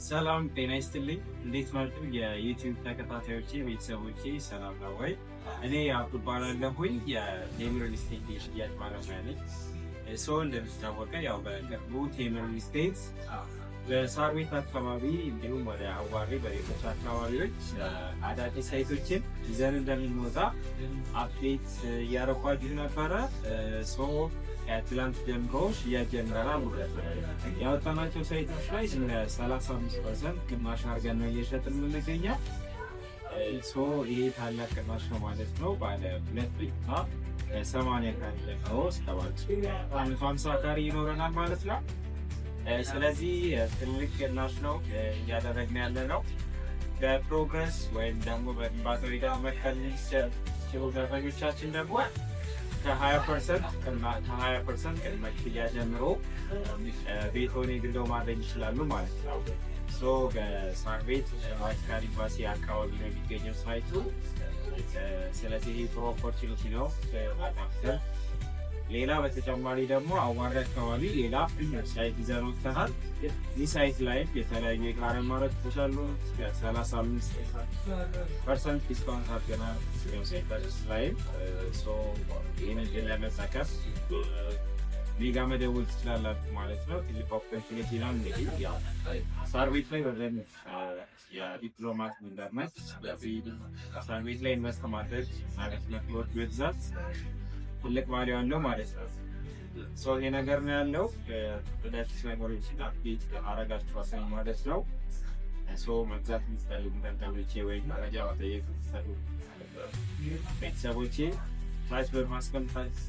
ሰላም ጤና ይስጥልኝ። እንዴት ናችሁ? የዩቲዩብ ተከታታዮቼ ቤተሰቦቼ ሰላም ነው ወይ? እኔ አብዱ እባላለሁኝ የቴምር ሪል ስቴት የሽያጭ ባለሙያ ነኝ። እንደሚታወቀው ያው በቅርቡ ቴምር ሪል ስቴት በሳር ቤት አካባቢ እንዲሁም ወደ አዋሬ በሌሎች አካባቢዎች አዳዲስ ሳይቶችን ይዘን እንደምንወጣ አፕዴት እያረኳችሁ ነበረ። ከትላንት ጀምሮ ሽያጭ ጀምረናል ማለት ነው። ያወጣናቸው ሳይቶች ላይ 35% ቅናሽ አድርገን ነው እየሸጥን የምንገኘው። ይሄ ታላቅ ቅናሽ ነው ማለት ነው። ባለ 2 ብቻ 80 ካሬ ነው እስከ 50 ካሬ ይኖረናል ማለት ነው። ስለዚህ ትልቅ ቅናሽ ነው እያደረግን ያለ ነው። በፕሮግረስ ወይም ደግሞ በግንባታው ሂደት መከለል ሲሆን ደንበኞቻችን ደግሞ ከ20% ቅድመ ክፍያ ጀምሮ ቤትዎን የግሎ ማድረግ ይችላሉ ማለት ነው። በሳር ቤት ቫቲካን ኤምባሲ አካባቢ ነው የሚገኘው ሳይቱ። ስለዚህ ጥሩ ኦፖርቹኒቲ ነው። ሌላ በተጨማሪ ደግሞ አዋሬ አካባቢ ሌላ ሳይት ይዘን ወጥተናል። እዚህ ሳይት ላይ የተለያዩ የጋራ አማራጮች አሉ። 35% ዲስካውንት አድርገናል። ላይም ይህንን ለመጠቀም ሊጋ መደወል ትችላላችሁ ማለት ነው። ትልቅ ኦፖርቹኒቲ ነው። እንግዲህ ሳር ቤት ላይ በደንብ የዲፕሎማት መንደርነት ሳር ቤት ላይ ኢንቨስት ማድረግ ማለት ነው በብዛት ትልቅ ቫልዩ አለው ማለት ነው። ይሄ ነገር ነው ያለው። ሁለት ነገሮችን አፕዴት አረጋችኋለሁ ማለት ነው። መግዛት የምትፈልጉ ደንበኞቼ ወይም መረጃ መጠየቅ የምትፈልጉ ቤተሰቦቼ ታች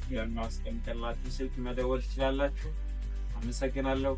በማስቀመጥላችሁ ስልክ መደወል ትችላላችሁ። አመሰግናለሁ።